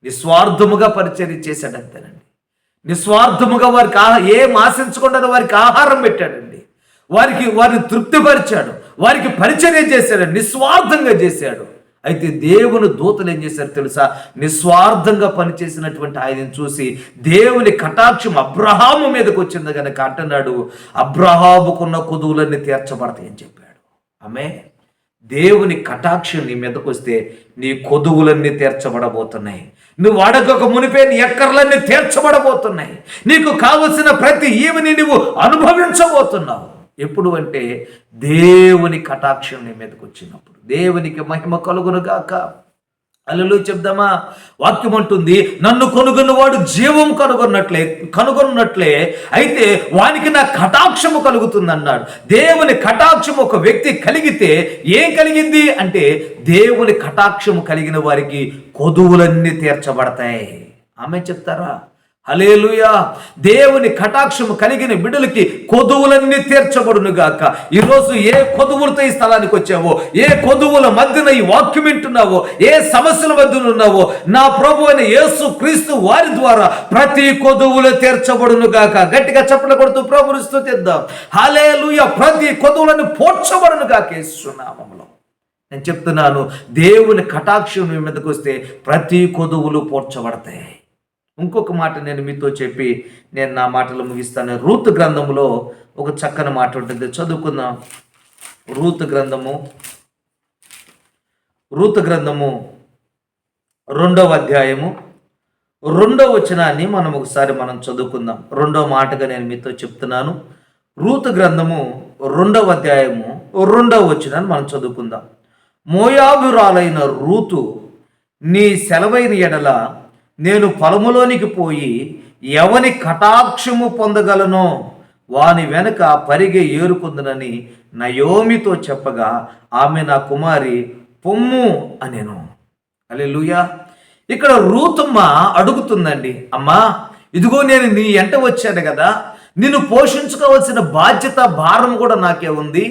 [SPEAKER 1] నిస్వార్థముగా పరిచర్య చేశాడంతేనండి. నిస్వార్థముగా వారికి ఏం ఆశించకుండా వారికి ఆహారం పెట్టాడండి, వారిని తృప్తిపరిచాడు, వారికి పరిచర్య చేశాడు, నిస్వార్థంగా చేశాడు. అయితే దేవుని దూతలు ఏం చేశారు తెలుసా? నిస్వార్థంగా పనిచేసినటువంటి ఆయనను చూసి దేవుని కటాక్షం అబ్రహాము మీదకి వచ్చింది కనుక అంటున్నాడు, అబ్రహాముకున్న కొదువులన్నీ తీర్చబడతాయని చెప్పాడు. ఆమె దేవుని కటాక్షం నీ మీదకి వస్తే నీ కొదువులన్నీ తీర్చబడబోతున్నాయి. నువ్వు అడగక మునిపే నీ ఎక్కర్లన్నీ తీర్చబడబోతున్నాయి. నీకు కావలసిన ప్రతి ఈవిని నువ్వు అనుభవించబోతున్నావు. ఎప్పుడు అంటే దేవుని కటాక్షం నీ మీదకి వచ్చినప్పుడు. దేవునికి మహిమ కలుగునుగాక. హల్లెలూయా చెప్దామా? వాక్యం అంటుంది, నన్ను కొనుగొన్నవాడు జీవం కనుగొన్నట్లే అయితే వానికి నా కటాక్షము కలుగుతుంది అన్నాడు. దేవుని కటాక్షము ఒక వ్యక్తి కలిగితే ఏం కలిగింది అంటే, దేవుని కటాక్షము కలిగిన వారికి కొదువులన్నీ తీర్చబడతాయి. ఆమె చెప్తారా? హల్లెలూయా. దేవుని కటాక్షము కలిగిన బిడ్డలకి కొదువులన్నీ తీర్చబడును గాక. ఈరోజు ఏ కొదువులతో ఈ స్థలానికి వచ్చావో, ఏ కొదువుల మధ్యన ఈ వాక్యం వింటున్నావో, ఏ సమస్యల మధ్యన ఉన్నావో, నా ప్రభు అయిన యేసు క్రీస్తు వారి ద్వారా ప్రతి కొదువులు తీర్చబడును గాక. గట్టిగా చప్పట్లు కొడుతూ ప్రభువుని స్తుతిద్దాం. హల్లెలూయా. ప్రతి కొదువులను పోడ్చబడును గాక యేసు నామములో. నేను చెప్తున్నాను, దేవుని కటాక్షం మీ మీదకి వస్తే ప్రతి కొదువులు పోడ్చబడతాయి. ఇంకొక మాట నేను మీతో చెప్పి నేను నా మాటలు ముగిస్తాను. రూతు గ్రంథములో ఒక చక్కని మాట ఉంటుంది, చదువుకుందాం. రూతు గ్రంథము 2వ అధ్యాయము 2వ వచనాన్ని మనం ఒకసారి చదువుకుందాం. 2వ మాటగా నేను మీతో చెప్తున్నాను. రూతు గ్రంథము 2వ అధ్యాయము 2వ వచనాన్ని మనం చదువుకుందాం. మోయాబురాలైన రూతు, నీ సెలవైన ఎడల నేను పొలములోనికి పోయి ఎవని కటాక్షము పొందగలనో వాని వెనుక పరిగె ఏరుకుందునని నయోమితో చెప్పగా ఆమె నా కుమారి పొమ్ము అనేను. హల్లెలూయా. ఇక్కడ రూతమ్మ అడుగుతుందండి, అమ్మా ఇదిగో నేను నీ ఎంట వచ్చాను కదా, నిన్ను పోషించుకోవాల్సిన బాధ్యత భారం కూడా నాకే ఉంది.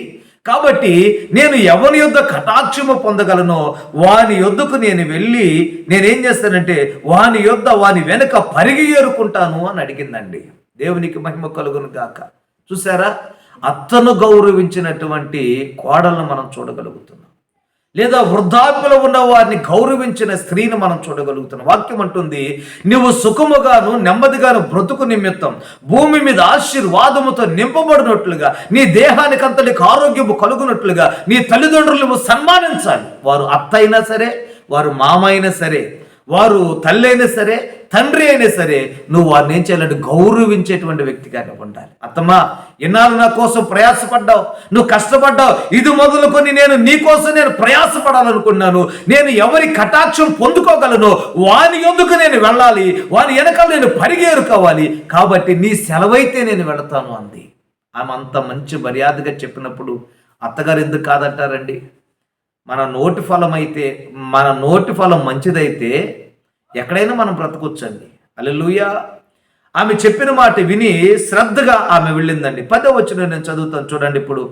[SPEAKER 1] కాబట్టి నేను ఎవరి యొద్ద కటాక్షము పొందగలనో వాని యొద్దకు నేను వెళ్ళి నేనేం చేస్తానంటే వాని వెనుక పరిగి ఏరుకుంటాను అని అడిగిందండి. దేవునికి మహిమ కలుగును గాక. చూసారా, అత్తను గౌరవించినటువంటి కోడలను మనం చూడగలుగుతున్నాం, లేదా వృద్ధాప్యలో ఉన్న వారిని గౌరవించిన స్త్రీని మనం చూడగలుగుతున్నాం. వాక్యం అంటుంది, నువ్వు సుఖముగాను నెమ్మదిగాను బ్రతుకు నిమిత్తం భూమి మీద ఆశీర్వాదముతో నింపబడినట్లుగా నీ దేహానికి అంతటికి ఆరోగ్యము కలుగునట్లుగా నీ తల్లిదండ్రులను సన్మానించాలి. వారు అత్త అయినా సరే, వారు మామ అయినా సరే, వారు తల్లి అయినా సరే, తండ్రి అయినా సరే, నువ్వు వారిని ఏం చేయాలంటే గౌరవించేటువంటి వ్యక్తిగానే ఉండాలి. అత్తమ్మా, ఇన్నాళ్ళు నా కోసం ప్రయాసపడ్డావు, నువ్వు కష్టపడ్డావు, ఇది మొదలుకొని నీ కోసం నేను ప్రయాసపడాలనుకున్నాను. నేను ఎవరి కటాక్షం పొందుకోగలను వాని ఎందుకు నేను వెళ్ళాలి, వాని వెనకాల నేను పరిగేరుకోవాలి. కాబట్టి నీ సెలవైతే నేను వెళతాను అంది. ఆమె అంత మంచి మర్యాదగా చెప్పినప్పుడు అత్తగారు ఎందుకు కాదంటారండి? మన నోటి ఫలం మంచిదైతే ఎక్కడైనా మనం బ్రతకొచ్చండి. హల్లెలూయా. ఆమె చెప్పిన మాట విని శ్రద్ధగా ఆమె వెళ్ళిందండి. 10వ వచనం నేను చదువుతాను చూడండి. ఇప్పుడు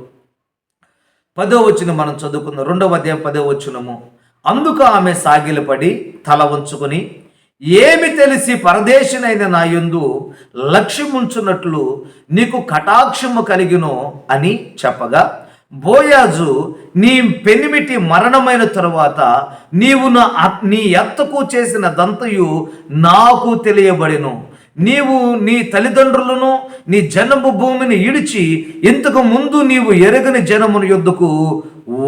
[SPEAKER 1] 10వ వచనం మనం చదువుకుందాం. 2వ అధ్యాయం 10వ వచనము. అందుకు ఆమె సాగిలపడి తల వంచుకొని, ఏమి తెలిసి పరదేశినైన నా యందు లక్ష్యముంచున్నట్లు నీకు కటాక్షము కలిగినో అని చెప్పగా, బోయాజు, నీ పెనిమిటి మరణమైన తరువాత నీవు నీ అత్తకు చేసిన దంతయు నాకు తెలియబడెను. నీవు నీ తల్లిదండ్రులను నీ జనము భూమిని ఇడిచి ఇంతకు ముందు నీవు ఎరగని జనమును యొద్దకు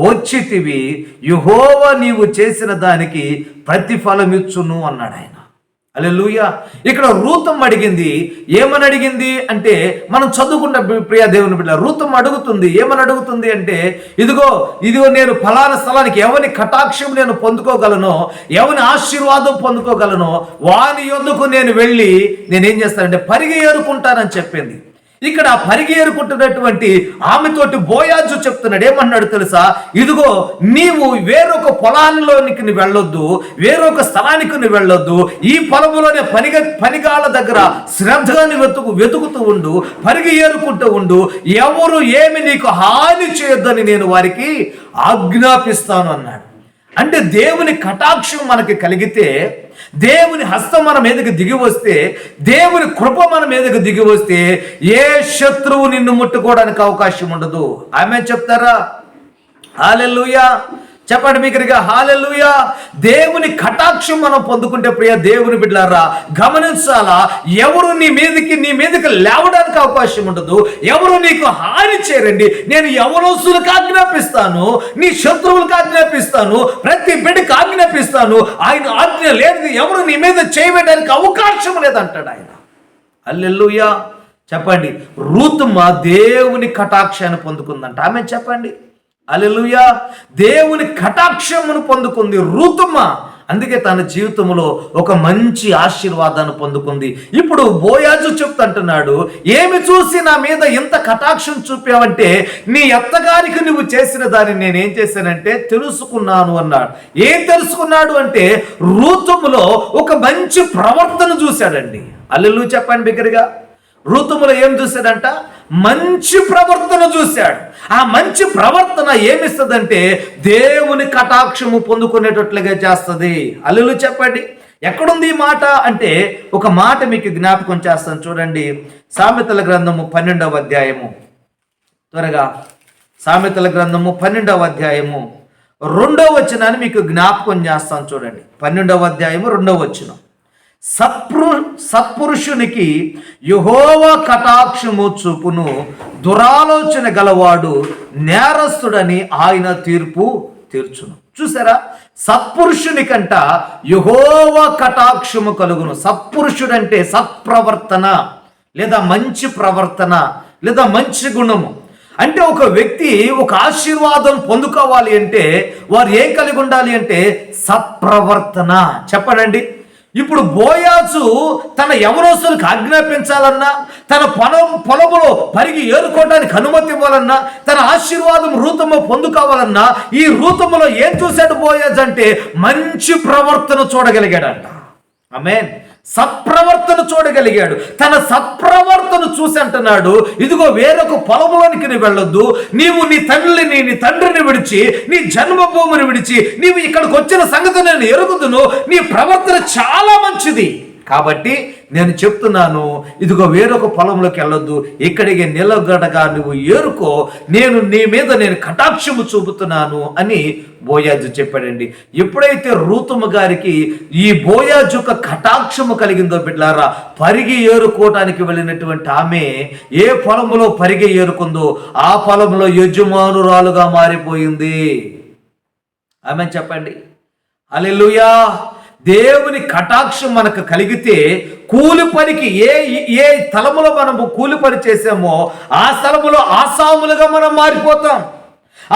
[SPEAKER 1] వచ్చితివి. యెహోవా నీవు చేసిన దానికి ప్రతిఫలమిచ్చును అన్నాడు ఆయన. హల్లెలూయా. ఇక్కడ రూతమ్మ అడిగింది, ఏమని అడిగింది అంటే, మనం చదువుకుంటే ప్రియ దేవుని బిడ్డ, రూతమ్మ అడుగుతుంది, ఏమని అడుగుతుంది అంటే, ఇదిగో నేను ఫలానా స్థలానికి ఎవరి కటాక్షం నేను పొందుకోగలను, ఎవరి ఆశీర్వాదం పొందుకోగలను వాని యొద్దకు నేను వెళ్ళి నేనేం చేస్తానంటే పరిగె ఏరుకుంటానని చెప్పింది. ఇక్కడ పరిగేరుకుంటున్నటువంటి ఆమెతోటి బోయాజు చెప్తున్నాడు, ఏమన్నాడు తెలుసా? ఇదిగో నీవు వేరొక పొలాల్లోనికి వెళ్ళొద్దు, వేరొక స్థలానికి నువ్వు వెళ్ళొద్దు, ఈ పొలంలోనే పనిగాళ్ళ దగ్గర శ్రద్ధగా వెతుకుతూ ఉండు, పరిగి ఏరుకుంటూ ఉండు, ఎవరు ఏమి నీకు హాని చేయొద్దని నేను వారికి ఆజ్ఞాపిస్తాను అన్నాడు. అంటే దేవుని కటాక్షం మనకి కలిగితే, దేవుని హస్తం మన మీదకి దిగి వస్తే, దేవుని కృప మన మీదకి దిగి వస్తే ఏ శత్రువు నిన్ను ముట్టుకోవడానికి అవకాశం ఉండదు. ఆమె చెప్తారా? హల్లెలూయా. చెప్పండి మీకరిగా హల్లెలూయా. దేవుని కటాక్షం మనం పొందుకుంటే ప్రియ దేవుని బిడ్డలారా గమనించాలా, ఎవరు నీ మీదకి లేవడానికి అవకాశం ఉండదు, ఎవరు నీకు హాని చేయరండి. నేను యవనస్తులకు ఆజ్ఞాపిస్తాను, నీ శత్రువులకు ఆజ్ఞాపిస్తాను, ప్రతి బిడ్డకి ఆజ్ఞాపిస్తాను. ఆయన ఆజ్ఞ లేదు, ఎవరు నీ మీద చేయడానికి అవకాశం లేదంటాడు ఆయన. హల్లెలూయా. చెప్పండి, రూతమ్మ దేవుని కటాక్షాన్ని పొందుకుందంట. ఆమె చెప్పండి. హల్లెలూయా. దేవుని కటాక్షమును పొందుకుంది రూతమ్మ. అందుకే తన జీవితంలో ఒక మంచి ఆశీర్వాదాన్ని పొందుకుంది. ఇప్పుడు బోయాజు చెప్తుంటున్నాడు, ఏమి చూసి నా మీద ఇంత కటాక్షం చూపావంటే, నీ అత్తగారికి నువ్వు చేసిన దాన్ని నేనేం చేశానంటే తెలుసుకున్నాను అన్నాడు. ఏం తెలుసుకున్నాడు అంటే, రూతములో ఒక మంచి ప్రవర్తన చూశాడండి. హల్లెలూయా చెప్పండి బిగ్గరగా. రూతుములో ఏం చూశాడంట? మంచి ప్రవర్తన చూశాడు. ఆ మంచి ప్రవర్తన ఏమిస్తుందంటే దేవుని కటాక్షము పొందుకునేటట్లుగా చేస్తుంది. హల్లెలూయా చెప్పండి. ఎక్కడుంది ఈ మాట అంటే ఒక మాట మీకు జ్ఞాపకం చేస్తాను చూడండి. సామెతల గ్రంథము 12వ అధ్యాయము, త్వరగా సామెతల గ్రంథము 12వ అధ్యాయము 2వ వచనాన్ని మీకు జ్ఞాపకం చేస్తాను చూడండి. 12వ అధ్యాయము 2వ వచనం. సత్పురుషునికి యెహోవా కటాక్షము చూపును, దురాలోచన గలవాడు నేరస్తుడని ఆయన తీర్పు తీర్చును. చూసారా? సత్పురుషునికంట యెహోవా కటాక్షము కలుగును. సత్పురుషుడంటే సత్ప్రవర్తన లేదా మంచి ప్రవర్తన లేదా మంచి గుణము. అంటే ఒక వ్యక్తి ఒక ఆశీర్వాదం పొందుకోవాలి అంటే వారు ఏం కలిగి ఉండాలి అంటే సత్ప్రవర్తన. చెప్పనండి. ఇప్పుడు బోయాజు తన యవనస్తులకు ఆజ్ఞాపించాలన్నా, తన పొలములో పరిగి ఏరుకోవడానికి అనుమతి ఇవ్వాలన్నా, తన ఆశీర్వాదం రూతము పొందుకోవాలన్నా ఈ రూతములో ఏం చూశాడు బోయాజు అంటే మంచి ప్రవర్తన చూడగలిగాడంట. ఆమేన్. సత్ప్రవర్తన చూడగలిగాడు. తన సత్ప్రవర్తన చూసి అంటున్నాడు, ఇదిగో వేరొక పొలంలోనికి నీవు వెళ్ళొద్దు, నీవు నీ తండ్రిని విడిచి నీ జన్మభూమిని విడిచి నీవు ఇక్కడికి వచ్చిన సంగతి నేను ఎరుగుదును, నీ ప్రవర్తన చాలా మంచిది కాబట్టి నేను చెప్తున్నాను, ఇదిగో వేరొక పొలంలోకి వెళ్ళొద్దు, ఇక్కడికి నిలగడగా నువ్వు ఏరుకో, నీ మీద నేను కటాక్షము చూపుతున్నాను అని బోయాజు చెప్పాడండి. ఎప్పుడైతే రూతుమ గారికి ఈ బోయాజు యొక్క కటాక్షము కలిగిందో బిడ్డలారా, పరిగి ఏరుకోవటానికి వెళ్ళినటువంటి ఆమె ఏ పొలంలో పరిగి ఏరుకుందో ఆ పొలంలో యజమానురాలుగా మారిపోయింది. ఆమె చెప్పండి. హల్లెలూయా. దేవుని కటాక్షం మనకు కలిగితే కూలి పనికి ఏ స్థలములో మనము కూలి పని చేసామో ఆ స్థలములో ఆసాములుగా మనం మారిపోతాం,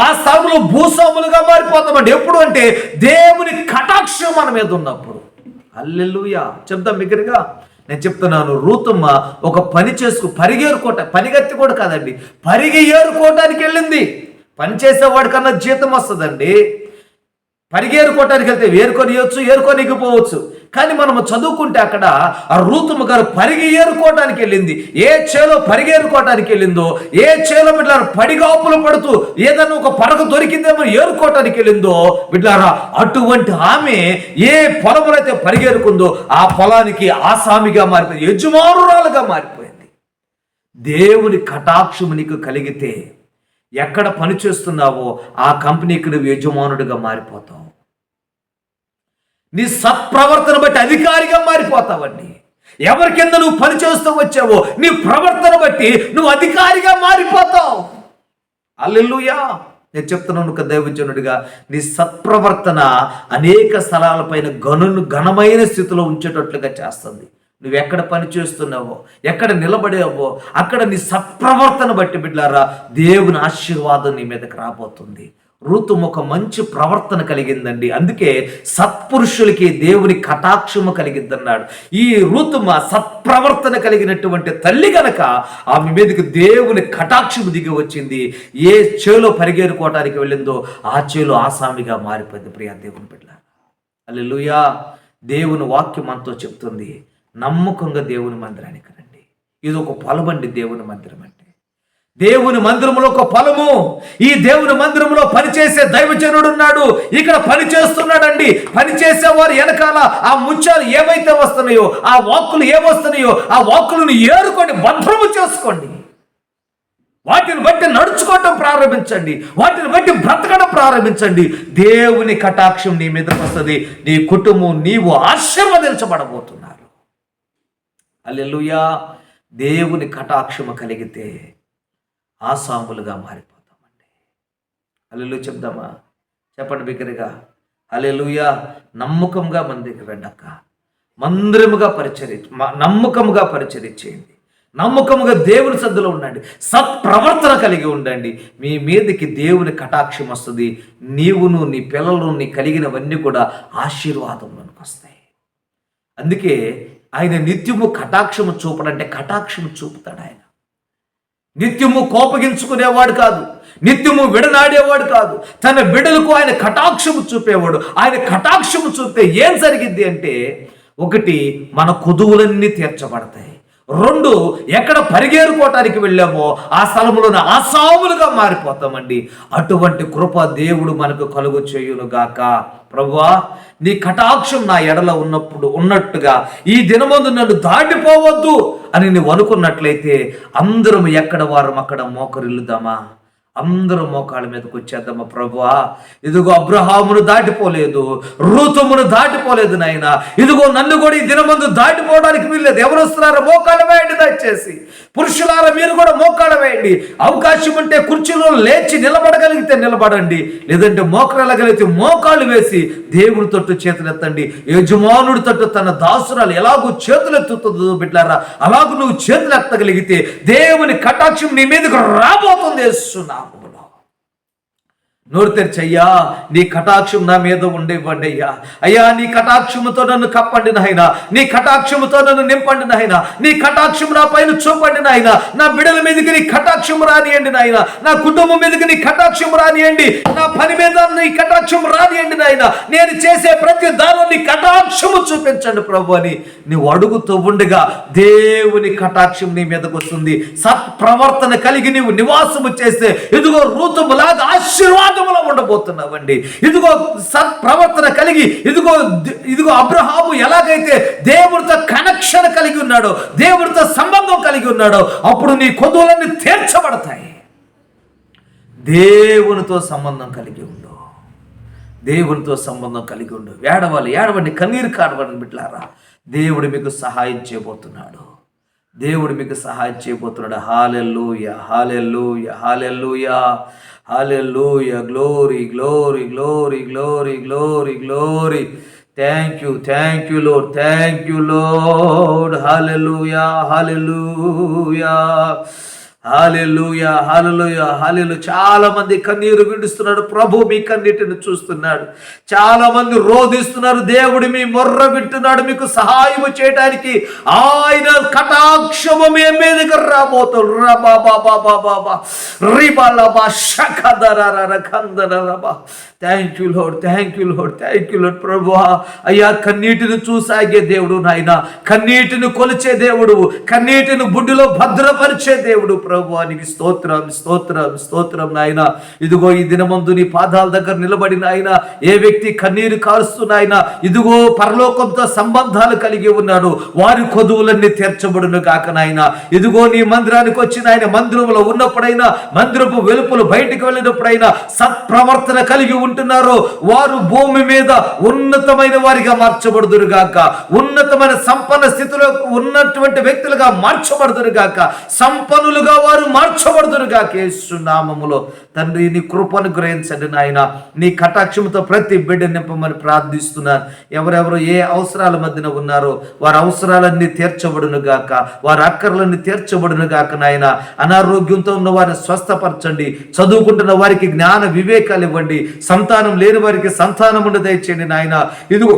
[SPEAKER 1] ఆ స్థలములో భూస్వాములుగా మారిపోతామండి. ఎప్పుడు అంటే దేవుని కటాక్షం మన మీద ఉన్నప్పుడు. హల్లెలూయా చెప్తాం బిగ్గరగా. నేను చెప్తున్నాను, రూతమ్మ ఒక పని పరిగెత్తి కూడా కాదండి, పరిగి ఏరుకోవటానికి వెళ్ళింది. పని చేసేవాడి కన్నా జీతం వస్తుందండి. పరిగేరుకోవటానికి వెళ్తే ఏరుకోనికపోవచ్చు. కానీ మనము చదువుకుంటే అక్కడ ఆ రూతుమ గారు పరిగి ఏరుకోవటానికి వెళ్ళింది. ఏ చేలో పరిగేరుకోవటానికి వెళ్ళిందో, ఏ చేలో బిడ్డారా పడిగాపులు పడుతూ ఏదన్నా ఒక పడక దొరికిందేమో ఏరుకోవటానికి వెళ్ళిందో బిడ్డారా, అటువంటి ఆమె ఏ పొలములైతే పరిగేరుకుందో ఆ పొలానికి ఆసామిగా మారిపోయింది, యజమానురాలుగా మారిపోయింది. దేవుని కటాక్షము నీకు కలిగితే ఎక్కడ పని చేస్తున్నావో ఆ కంపెనీకి నువ్వు యజమానుడిగా మారిపోతావు. నీ సత్ప్రవర్తన బట్టి అధికారిగా మారిపోతావండి. ఎవరి కింద నువ్వు పని చేస్తూ వచ్చావో నీ ప్రవర్తన బట్టి నువ్వు అధికారిగా మారిపోతావు. హల్లెలూయా. నేను చెప్తున్నాను ఒక దైవజనుడిగా, నీ సత్ప్రవర్తన అనేక స్థలాలపైన ఘనమైన స్థితిలో ఉంచేటట్లుగా చేస్తుంది. నువ్వు ఎక్కడ పని చేస్తున్నావో, ఎక్కడ నిలబడావో అక్కడ నీ సత్ప్రవర్తన బట్టి బిడ్డలారా దేవుని ఆశీర్వాదం నీ మీదకి రాబోతుంది. రూతుమ ఒక మంచి ప్రవర్తన కలిగిందండి. అందుకే సత్పురుషులకి దేవుని కటాక్షము కలిగిద్దన్నాడు. ఈ రూతుమ సత్ప్రవర్తన కలిగినటువంటి తల్లి గనక ఆమె మీదకి దేవుని కటాక్షము దిగి వచ్చింది. ఏ చేలో పరిగెరుకోవటానికి వెళ్ళిందో ఆ చేలో ఆసామిగా మారిపోయింది. ప్రియా దేవుని బిడ్డ, హల్లెలూయా. దేవుని వాక్యం మనతో చెప్తుంది, నమ్మకంగా దేవుని మందిరానికి రండి. ఇది ఒక పొలం అండి. దేవుని మందిరం అంటే దేవుని మందిరంలో ఒక పొలము. ఈ దేవుని మందిరంలో పనిచేసే దైవజనుడు ఉన్నాడు, ఇక్కడ పని చేస్తున్నాడండి. పని చేసేవారు వెనకాల ఆ ముత్యాలు ఏవైతే వస్తున్నాయో, ఆ వాక్కులు ఏమొస్తున్నాయో ఆ వాక్కులను ఏరుకొని భద్రము చేసుకోండి. వాటిని బట్టి నడుచుకోవటం ప్రారంభించండి, వాటిని బట్టి బ్రతకడం ప్రారంభించండి. దేవుని కటాక్షం నీ మీదకి వస్తుంది. నీ కుటుంబం, నీవు ఆశీర్వదించబడబోతున్నారు. హల్లెలూయా. దేవుని కటాక్షము కలిగితే ఆసాములుగా మారిపోతామండి. హల్లెలూయా చెప్దామా? చెప్పండి బిగ్గరగా. హల్లెలూయా. నమ్మకంగా మన దగ్గర రండక్క, నమ్మకముగా పరిచరించేయండి, నమ్మకముగా దేవుని సద్దులో ఉండండి, సత్ప్రవర్తన కలిగి ఉండండి. మీ మీదకి దేవుని కటాక్షం వస్తుంది. నీవును నీ పిల్లలు నీ కలిగినవన్నీ కూడా ఆశీర్వాదంలోనికి వస్తాయి. అందుకే ఆయన నిత్యము కటాక్షము చూపడంటే కటాక్షము చూపుతాడు. ఆయన నిత్యము కోపగించుకునేవాడు కాదు, నిత్యము విడనాడేవాడు కాదు. తన బిడ్డలకు ఆయన కటాక్షము చూపేవాడు. ఆయన కటాక్షము చూపితే ఏం జరిగింది అంటే ఒకటి, మన కొదువులన్నీ తీర్చబడతాయి. రెండు, ఎక్కడ పరిగేరుకోవటానికి వెళ్ళామో ఆ స్థలంలోనే ఆసాములుగా మారిపోతామండి. అటువంటి కృప దేవుడు మనకు కలుగు చేయునుగాక. ప్రభువా, నీ కటాక్షం నా ఎడల ఉన్నట్టుగా ఈ దినమందు నన్ను దాటిపోవద్దు అని నువ్వు అనుకున్నట్లయితే అందరం ఎక్కడ వారం అక్కడ మోకరిల్లుదామా? అందరూ మోకాళ్ళ మీదకి వచ్చేద్దామా? ప్రభువా, ఇదిగో అబ్రహామును దాటిపోలేదు, రూతుమును దాటిపోలేదు నాయన, ఇదిగో నన్ను కూడా ఈ దినమందు దాటిపోవడానికి వీల్లేదు. ఎవరు వస్తున్నారో మోకాళ్ళ వేయండి, దయచేసి పురుషులారా మీరు కూడా మోకాళ్ళ వేయండి. అవకాశం ఉంటే కుర్చీలో లేచి నిలబడగలిగితే నిలబడండి, లేదంటే మోకరగలిగితే మోకాళ్ళు వేసి దేవుని తట్టు చేతులెత్తండి. యజమానుడి తట్టు తన దాసురాలు ఎలాగూ చేతులెత్తుతుందో బిడ్డారా, అలాగూ నువ్వు చేతులెత్తగలిగితే దేవుని కటాక్షం నీ మీదకు రాబోతుంది. యేసునామములో నోరు తెరిచయ్యా, నీ కటాక్షం నా మీద ఉండేవ్వండి అయ్యా. అయ్యా, నీ కటాక్షముతో నన్ను కప్పండి నాయన, నీ కటాక్షముతో నన్ను నింపండి నాయన, నీ కటాక్షం నా పైన చూపండి నాయన. నా బిడ్డల మీదకి నీ కటాక్షం రానియండి నాయన, నా కుటుంబం మీదకి నీ కటాక్షం రానియండి, నా పని మీద నీ కటాక్షం రానియండి నాయన. నేను చేసే ప్రతి దానిలో నీ కటాక్షము చూపించండి ప్రభు అని నువ్వు అడుగుతూ ఉండగా దేవుని కటాక్షం నీ మీదకు వస్తుంది. సత్ప్రవర్తన కలిగి నీవు నివాసము చేస్తే ఇదిగో రూతుములాగా ఆశీర్వాదములో ఉండబోతున్నావండి. ఇదిగో సత్ప్రవర్తన కలిగి ఇదిగో అబ్రహాము ఎలాగైతే దేవుడితో కనెక్షన్ కలిగి ఉన్నాడో, దేవుడితో సంబంధం కలిగి ఉన్నాడో, అప్పుడు నీ కొదువులన్నీ తీర్చబడతాయి. దేవునితో సంబంధం కలిగి ఉండు, దేవునితో సంబంధం కలిగి ఉండు. ఏడవండి, కన్నీరు కాడవండి బిడ్డలారా. దేవుడు మీకు సహాయం చేయబోతున్నాడు, దేవుడు మీకు సహాయం చేయబోతున్నాడు. Hallelujah, hallelujah, hallelujah, hallelujah. Glory, glory, glory, glory, glory, glory. Thank you lord, thank you lord. Hallelujah, hallelujah, hallelujah, hallelujah, hallelujah. చాలా మంది కన్నీరు విడుస్తున్నాడు, ప్రభు మీ కన్నీటిని చూస్తున్నాడు. చాలా మంది రోధిస్తున్నారు, దేవుడు మీ మొర్ర వింటున్నాడు. మీకు సహాయం చేయడానికి ఆయన కటాక్షము మీ మీదకి రాబోతాడు. Thank you lord, thank you lord, thank you lord. ప్రభువా, అయ్యా, కన్నీటిని చూసాగే దేవుడు నాయన, కన్నీటిని కొలిచే దేవుడు, కన్నీటిని బుడ్డిలో భద్రపరిచే దేవుడు. ప్రభువా, నీకు స్తోత్రం, స్తోత్రం, స్తోత్రం నాయన. ఇదిగో ఈ దినమందు నీ పాదాల దగ్గర నిలబడిన ఆయన ఏ వ్యక్తి కన్నీరు కారుస్తున్నాయన, ఇదిగో పరలోకంతో సంబంధాలు కలిగి ఉన్నాడు, వారి కొదువులన్నీ తీర్చబడును గాక నాయన. ఇదిగో నీ మందిరానికి వచ్చిన ఆయన మందిరంలో ఉన్నప్పుడైనా, మందిరపు వెలుపులు బయటికి వెళ్ళినప్పుడైనా సత్ప్రవర్తన కలిగి ఉంటున్నారో వారు భూమి మీద ఉన్నతమైన వారిగా మార్చబడుదురుగాక, ఉన్నతమైన సంపన్న స్థితిలో ఉన్నటువంటి వ్యక్తులుగా మార్చబడుదురుగాక, సంపన్నులుగా వారు మార్చబడుదురుగాక. యేసు నామములో తండ్రి నీ కృపను గ్రహించండి నాయన. నీ కటాక్షముతో ప్రతి బిడ్డ నింపమని ప్రార్థిస్తున్నాను. ఎవరెవరు ఏ అవసరాల మధ్యన ఉన్నారో వారి అవసరాలన్నీ తీర్చబడును గాక, వారి అక్కర్లన్నీ తీర్చబడును గాక నాయన. అనారోగ్యంతో ఉన్న వారిని స్వస్థపరచండి, చదువుకుంటున్న వారికి జ్ఞాన వివేకాలు ఇవ్వండి, సంతానం లేని వారికి సంతానం దయచేయండి నాయన. ఇదిగో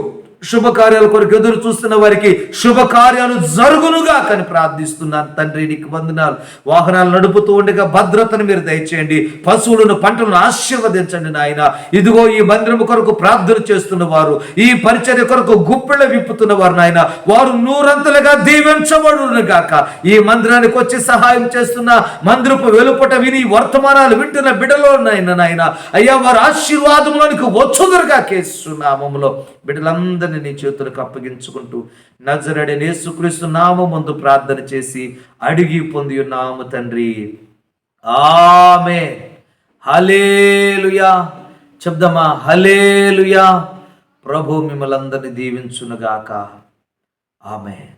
[SPEAKER 1] శుభకార్యాల కొరకు ఎదురు చూస్తున్న వారికి శుభకార్యాలు జరుగునుగా అని ప్రార్థిస్తున్నాను తండ్రి. నీకు వందనాలు. వాహనాలు నడుపుతూ ఉండగా భద్రతను మీరు దయచేయండి, పశువులను పంటలను ఆశీర్వదించండి నాయన. ఇదిగో ఈ మందిరం కొరకు ప్రార్థన చేస్తున్న వారు, ఈ పరిచర్య కొరకు గుప్పెళ్ళ విప్పుతున్న వారు నాయన, వారు నూరంతలుగా దీవించబడును గాక. ఈ మందిరానికి వచ్చి సహాయం చేస్తున్న, మందిరపు వెలుపట విని వర్తమానాలు వింటున్న బిడ్డలో నాయన అయ్యా, వారు ఆశీర్వాదంలోనికి వచ్చుదురుగా. యేసు నామములో బిడ్డలందరూ నీ చేతులకు అప్పగించుకుంటూ నజరేయుడైన యేసుక్రీస్తు నామముందు ప్రార్థన చేసి అడిగి పొంది ఉన్నాము తండ్రి, ఆమేన్. హల్లెలూయా చెప్దామా? హల్లెలూయా. ప్రభు మిమ్మల్ని అందరినీ దీవించునుగాక. ఆమేన్.